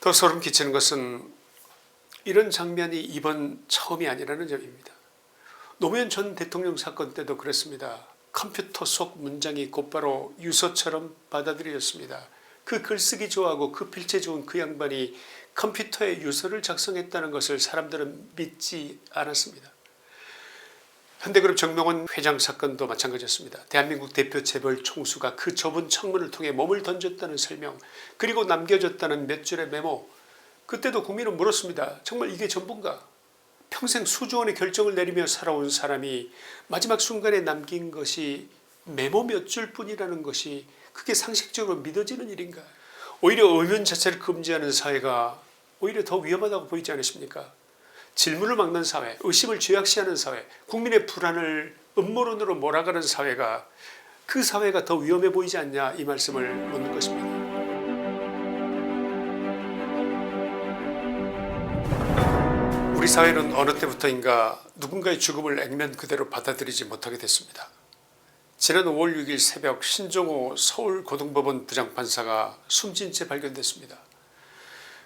더 소름 끼치는 것은 이런 장면이 이번 처음이 아니라는 점입니다. 노무현 전 대통령 사건 때도 그랬습니다. 컴퓨터 속 문장이 곧바로 유서처럼 받아들여졌습니다. 그 글쓰기 좋아하고 그 필체 좋은 그 양반이 컴퓨터에 유서를 작성했다는 것을 사람들은 믿지 않았습니다. 현대그룹 정명원 회장 사건도 마찬가지였습니다. 대한민국 대표 재벌 총수가 그 좁은 창문을 통해 몸을 던졌다는 설명, 그리고 남겨졌다는 몇 줄의 메모. 그때도 국민은 물었습니다. 정말 이게 전부인가? 평생 수조 원의 결정을 내리며 살아온 사람이 마지막 순간에 남긴 것이 메모 몇 줄뿐이라는 것이 그게 상식적으로 믿어지는 일인가? 오히려 의문 자체를 금지하는 사회가 오히려 더 위험하다고 보이지 않으십니까? 질문을 막는 사회, 의심을 죄악시하는 사회, 국민의 불안을 음모론으로 몰아가는 사회가, 그 사회가 더 위험해 보이지 않냐, 이 말씀을 묻는 것입니다. 우리 사회는 어느 때부터인가 누군가의 죽음을 액면 그대로 받아들이지 못하게 됐습니다. 지난 5월 6일 새벽 신종호 서울고등법원 부장판사가 숨진 채 발견됐습니다.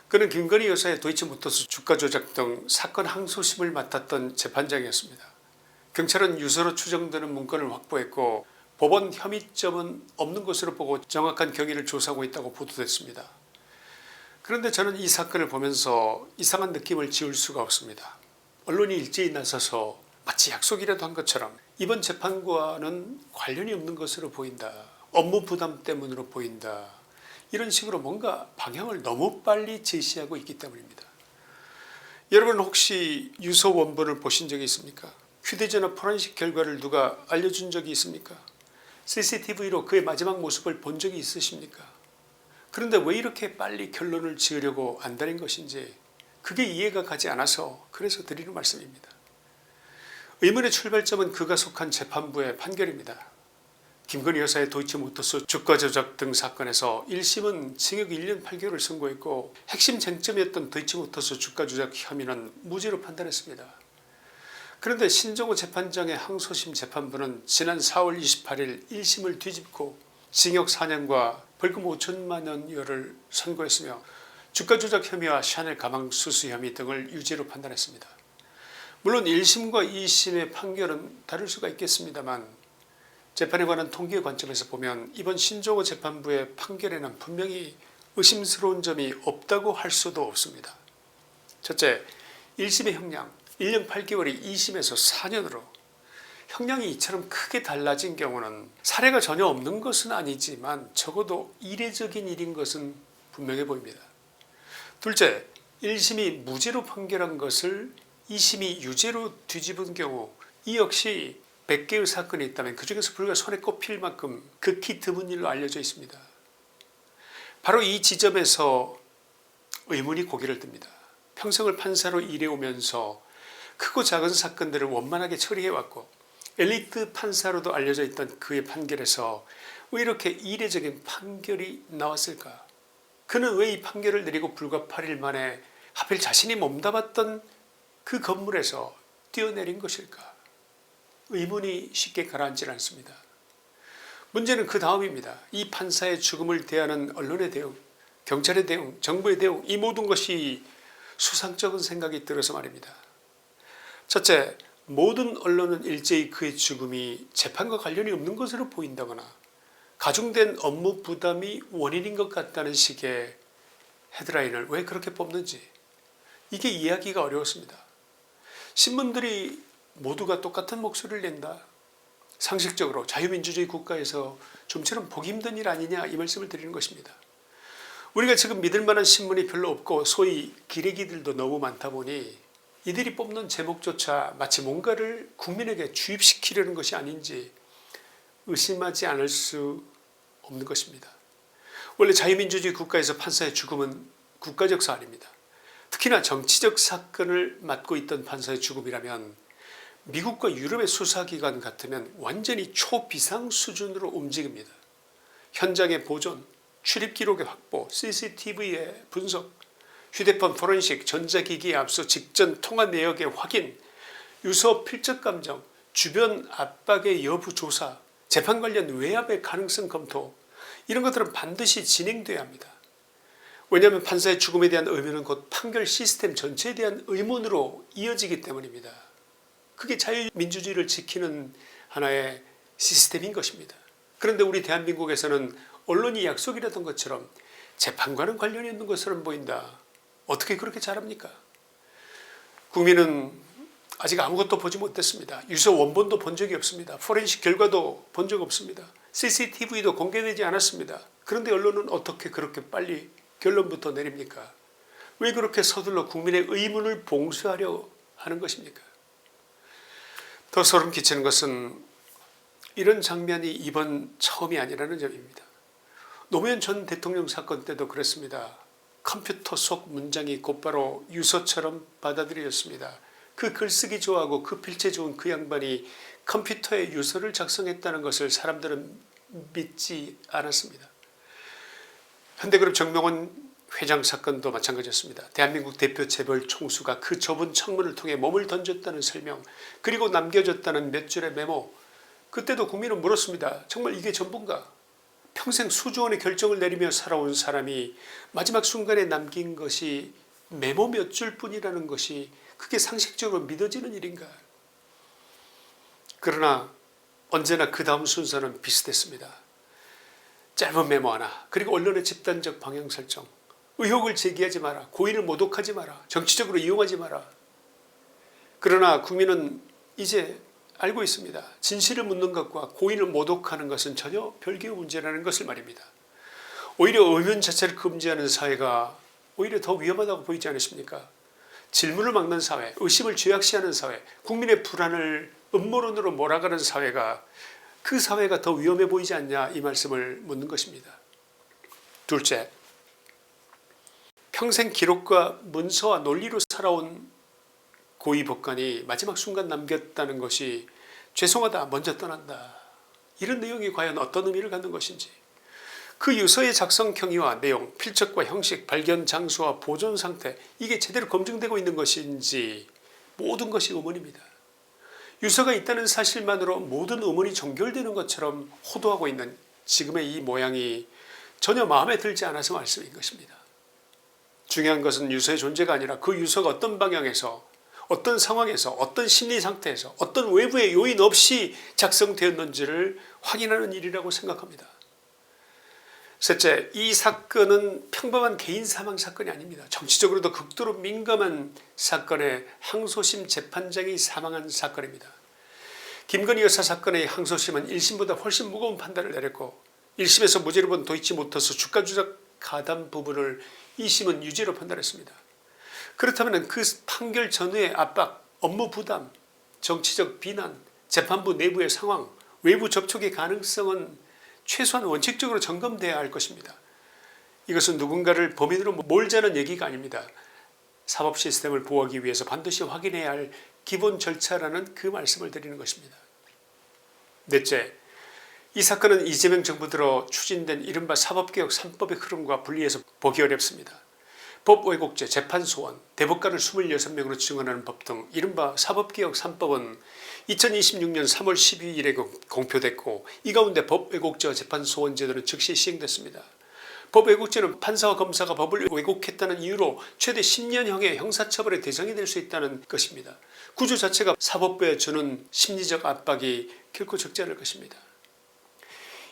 그는 김건희 여사의 도이치모터스 주가 조작 등 사건 항소심을 맡았던 재판장이었습니다. 경찰은 유서로 추정되는 문건을 확보했고 법원 혐의점은 없는 것으로 보고 정확한 경위를 조사하고 있다고 보도됐습니다. 그런데 저는 이 사건을 보면서 이상한 느낌을 지울 수가 없습니다. 언론이 일제히 나서서 마치 약속이라도 한 것처럼 이번 재판과는 관련이 없는 것으로 보인다, 업무 부담 때문으로 보인다, 이런 식으로 뭔가 방향을 너무 빨리 제시하고 있기 때문입니다. 여러분 혹시 유서 원본을 보신 적이 있습니까? 휴대전화 포렌식 결과를 누가 알려준 적이 있습니까? CCTV로 그의 마지막 모습을 본 적이 있으십니까? 그런데 왜 이렇게 빨리 결론을 지으려고 안달인 것인지 그게 이해가 가지 않아서 그래서 드리는 말씀입니다. 의문의 출발점은 그가 속한 재판부의 판결입니다. 김건희 여사의 도이치모터스 주가 조작 등 사건에서 1심은 징역 1년 8개월을 선고했고 핵심 쟁점이었던 도이치모터스 주가 조작 혐의는 무죄로 판단했습니다. 그런데 신종호 재판장의 항소심 재판부는 지난 4월 28일 1심을 뒤집고 징역 4년과 벌금 5천만 원여를 선고했으며 주가 조작 혐의와 샤넬 가방 수수 혐의 등을 유죄로 판단했습니다. 물론 1심과 2심의 판결은 다를 수가 있겠습니다만 재판에 관한 통계 관점에서 보면 이번 신종호 재판부의 판결에는 분명히 의심스러운 점이 없다고 할 수도 없습니다. 첫째, 1심의 형량 1년 8개월이 2심에서 4년으로 형량이 이처럼 크게 달라진 경우는 사례가 전혀 없는 것은 아니지만 적어도 이례적인 일인 것은 분명해 보입니다. 둘째, 1심이 무죄로 판결한 것을 2심이 유죄로 뒤집은 경우 이 역시 100개의 사건이 있다면 그중에서 불과 손에 꼽힐 만큼 극히 드문 일로 알려져 있습니다. 바로 이 지점에서 의문이 고개를 듭니다. 평생을 판사로 일해오면서 크고 작은 사건들을 원만하게 처리해왔고 엘리트 판사로도 알려져 있던 그의 판결에서 왜 이렇게 이례적인 판결이 나왔을까? 그는 왜 이 판결을 내리고 불과 8일 만에 하필 자신이 몸담았던 그 건물에서 뛰어내린 것일까? 의문이 쉽게 가라앉지 않습니다. 문제는 그 다음입니다. 이 판사의 죽음을 대하는 언론의 대응, 경찰의 대응, 정부의 대응, 이 모든 것이 수상쩍은 생각이 들어서 말입니다. 첫째, 모든 언론은 일제히 그의 죽음이 재판과 관련이 없는 것으로 보인다거나 가중된 업무 부담이 원인인 것 같다는 식의 헤드라인을 왜 그렇게 뽑는지 이게 이해하기가 어려웠습니다. 신문들이 모두가 똑같은 목소리를 낸다. 상식적으로 자유민주주의 국가에서 좀처럼 보기 힘든 일 아니냐, 이 말씀을 드리는 것입니다. 우리가 지금 믿을 만한 신문이 별로 없고 소위 기레기들도 너무 많다 보니 이들이 뽑는 제목조차 마치 뭔가를 국민에게 주입시키려는 것이 아닌지 의심하지 않을 수 없는 것입니다. 원래 자유민주주의 국가에서 판사의 죽음은 국가적 사안입니다. 특히나 정치적 사건을 맡고 있던 판사의 죽음이라면 미국과 유럽의 수사기관 같으면 완전히 초비상 수준으로 움직입니다. 현장의 보존, 출입기록의 확보, CCTV의 분석, 휴대폰 포렌식, 전자기기의 압수, 직전 통화 내역의 확인, 유서 필적 감정, 주변 압박의 여부 조사, 재판 관련 외압의 가능성 검토, 이런 것들은 반드시 진행돼야 합니다. 왜냐하면 판사의 죽음에 대한 의문은 곧 판결 시스템 전체에 대한 의문으로 이어지기 때문입니다. 그게 자유민주주의를 지키는 하나의 시스템인 것입니다. 그런데 우리 대한민국에서는 언론이 약속이라던 것처럼 재판과는 관련이 없는 것처럼 보인다. 어떻게 그렇게 잘합니까? 국민은 아직 아무것도 보지 못했습니다. 유서 원본도 본 적이 없습니다. 포렌식 결과도 본 적 없습니다. CCTV도 공개되지 않았습니다. 그런데 언론은 어떻게 그렇게 빨리 결론부터 내립니까? 왜 그렇게 서둘러 국민의 의문을 봉쇄하려 하는 것입니까? 더 소름 끼치는 것은 이런 장면이 이번 처음이 아니라는 점입니다. 노무현 전 대통령 사건 때도 그랬습니다. 컴퓨터 속 문장이 곧바로 유서처럼 받아들여졌습니다. 그 글쓰기 좋아하고 그 필체 좋은 그 양반이 컴퓨터에 유서를 작성했다는 것을 사람들은 믿지 않았습니다. 현대그룹 정명원 회장 사건도 마찬가지였습니다. 대한민국 대표 재벌 총수가 그 좁은 창문을 통해 몸을 던졌다는 설명, 그리고 남겨졌다는 몇 줄의 메모. 그때도 국민은 물었습니다. 정말 이게 전부인가? 평생 수조 원의 결정을 내리며 살아온 사람이 마지막 순간에 남긴 것이 메모 몇 줄뿐이라는 것이 그게 상식적으로 믿어지는 일인가? 그러나 언제나 그 다음 순서는 비슷했습니다. 짧은 메모 하나, 그리고 언론의 집단적 방향 설정, 의혹을 제기하지 마라, 고인을 모독하지 마라, 정치적으로 이용하지 마라. 그러나 국민은 이제 알고 있습니다. 진실을 묻는 것과 고인을 모독하는 것은 전혀 별개의 문제라는 것을 말입니다. 오히려 의문 자체를 금지하는 사회가 오히려 더 위험하다고 보이지 않으십니까? 질문을 막는 사회, 의심을 죄악시하는 사회, 국민의 불안을 음모론으로 몰아가는 사회가, 그 사회가 더 위험해 보이지 않냐, 이 말씀을 묻는 것입니다. 둘째, 평생 기록과 문서와 논리로 살아온 고위 법관이 마지막 순간 남겼다는 것이 죄송하다, 먼저 떠난다, 이런 내용이 과연 어떤 의미를 갖는 것인지, 그 유서의 작성 경위와 내용, 필적과 형식, 발견 장소와 보존 상태, 이게 제대로 검증되고 있는 것인지 모든 것이 의문입니다. 유서가 있다는 사실만으로 모든 의문이 종결되는 것처럼 호도하고 있는 지금의 이 모양이 전혀 마음에 들지 않아서 말씀인 것입니다. 중요한 것은 유서의 존재가 아니라 그 유서가 어떤 방향에서, 어떤 상황에서, 어떤 심리 상태에서, 어떤 외부의 요인 없이 작성되었는지를 확인하는 일이라고 생각합니다. 셋째, 이 사건은 평범한 개인 사망 사건이 아닙니다. 정치적으로도 극도로 민감한 사건의 항소심 재판장이 사망한 사건입니다. 김건희 여사 사건의 항소심은 1심보다 훨씬 무거운 판단을 내렸고 1심에서 무죄를 본 도이치모터스 주가 조작 가담 부분을 2심은 유죄로 판단했습니다. 그렇다면 그 판결 전후의 압박, 업무 부담, 정치적 비난, 재판부 내부의 상황, 외부 접촉의 가능성은 최소한 원칙적으로 점검돼야 할 것입니다. 이것은 누군가를 범인으로 몰자는 얘기가 아닙니다. 사법 시스템을 보호하기 위해서 반드시 확인해야 할 기본 절차라는 그 말씀을 드리는 것입니다. 넷째, 이 사건은 이재명 정부 들어 추진된 이른바 사법개혁 3법의 흐름과 분리해서 보기 어렵습니다. 법 왜곡죄, 재판소원, 대법관을 26명으로 증언하는 법 등 이른바 사법개혁 3법은 2026년 3월 12일에 공표됐고 이 가운데 법 왜곡죄와 재판소원 제도는 즉시 시행됐습니다. 법 왜곡죄는 판사와 검사가 법을 왜곡했다는 이유로 최대 10년형의 형사처벌의 대상이 될 수 있다는 것입니다. 구조 자체가 사법부에 주는 심리적 압박이 결코 적지 않을 것입니다.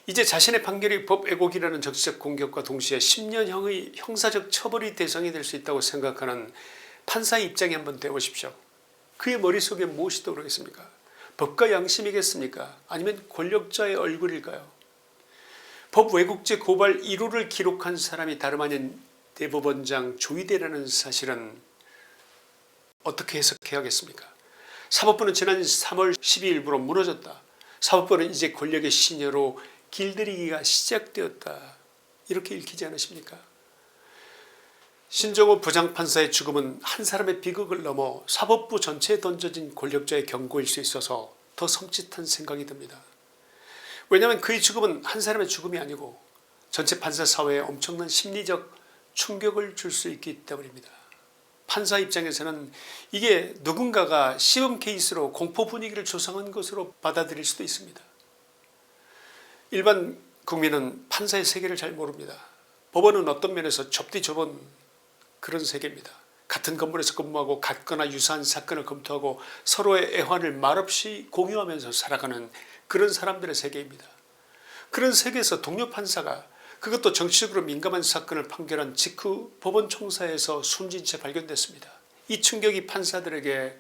이제 자신의 판결이 법 왜곡이라는 정치적 공격과 동시에 10년형의 형사적 처벌이 대상이 될 수 있다고 생각하는 판사의 입장에 한번 대보십시오. 그의 머릿속에 무엇이 떠오르겠습니까? 법과 양심이겠습니까? 아니면 권력자의 얼굴일까요? 법 왜곡죄 고발 1호를 기록한 사람이 다름 아닌 대법원장 조희대라는 사실은 어떻게 해석해야겠습니까? 사법부는 지난 3월 12일부로 무너졌다. 사법부는 이제 권력의 시녀로 길들이기가 시작되었다. 이렇게 읽히지 않으십니까? 신정호 부장판사의 죽음은 한 사람의 비극을 넘어 사법부 전체에 던져진 권력자의 경고일 수 있어서 더 섬찟한 생각이 듭니다. 왜냐하면 그의 죽음은 한 사람의 죽음이 아니고 전체 판사 사회에 엄청난 심리적 충격을 줄 수 있기 때문입니다. 판사 입장에서는 이게 누군가가 시험 케이스로 공포 분위기를 조성한 것으로 받아들일 수도 있습니다. 일반 국민은 판사의 세계를 잘 모릅니다. 법원은 어떤 면에서 좁디 좁은 그런 세계입니다. 같은 건물에서 근무하고 같거나 유사한 사건을 검토하고 서로의 애환을 말없이 공유하면서 살아가는 그런 사람들의 세계입니다. 그런 세계에서 동료 판사가 그것도 정치적으로 민감한 사건을 판결한 직후 법원 총사에서 숨진 채 발견됐습니다. 이 충격이 판사들에게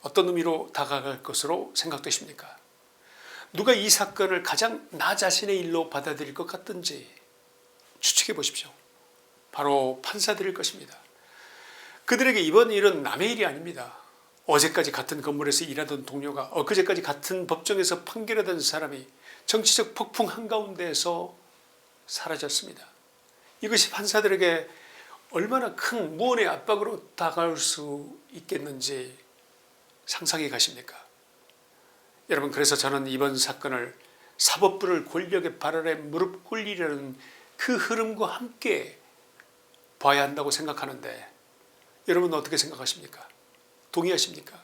어떤 의미로 다가갈 것으로 생각되십니까? 누가 이 사건을 가장 나 자신의 일로 받아들일 것 같든지 추측해 보십시오. 바로 판사들일 것입니다. 그들에게 이번 일은 남의 일이 아닙니다. 어제까지 같은 건물에서 일하던 동료가 엊그제까지 같은 법정에서 판결하던 사람이 정치적 폭풍 한가운데에서 사라졌습니다. 이것이 판사들에게 얼마나 큰 무언의 압박으로 다가올 수 있겠는지 상상해 가십니까? 여러분, 그래서 저는 이번 사건을 사법부를 권력의 발 아래 무릎 꿇리려는 그 흐름과 함께 봐야 한다고 생각하는데 여러분은 어떻게 생각하십니까? 동의하십니까?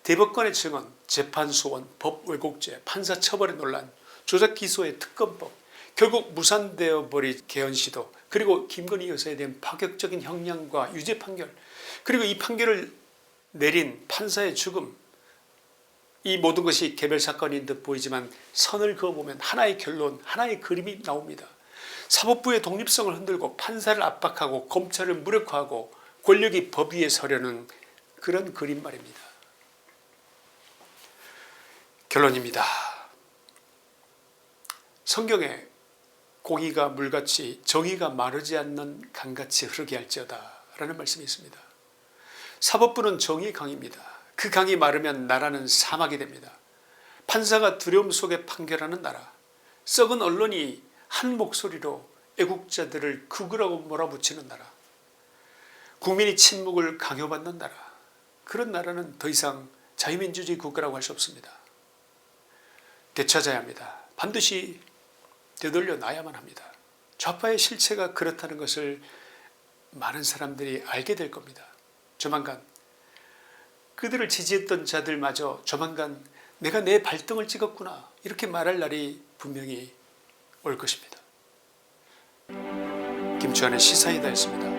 대법관의 증언, 재판 소원, 법 왜곡죄, 판사 처벌의 논란, 조작 기소의 특검법, 결국 무산되어 버린 개헌 시도, 그리고 김건희 여사에 대한 파격적인 형량과 유죄 판결, 그리고 이 판결을 내린 판사의 죽음, 이 모든 것이 개별 사건인 듯 보이지만 선을 그어보면 하나의 결론, 하나의 그림이 나옵니다. 사법부의 독립성을 흔들고 판사를 압박하고 검찰을 무력화하고 권력이 법 위에 서려는 그런 그림 말입니다. 결론입니다. 성경에 공의가 물같이 정의가 마르지 않는 강같이 흐르게 할지어다 라는 말씀이 있습니다. 사법부는 정의의 강입니다. 그 강이 마르면 나라는 사막이 됩니다. 판사가 두려움 속에 판결하는 나라, 썩은 언론이 한 목소리로 애국자들을 극우라고 몰아붙이는 나라, 국민이 침묵을 강요받는 나라, 그런 나라는 더 이상 자유민주주의 국가라고 할 수 없습니다. 되찾아야 합니다. 반드시 되돌려 놔야만 합니다. 좌파의 실체가 그렇다는 것을 많은 사람들이 알게 될 겁니다. 조만간 그들을 지지했던 자들마저 조만간 내가 내 발등을 찍었구나 이렇게 말할 날이 분명히 올 것입니다. 김주환의 시사이다였습니다.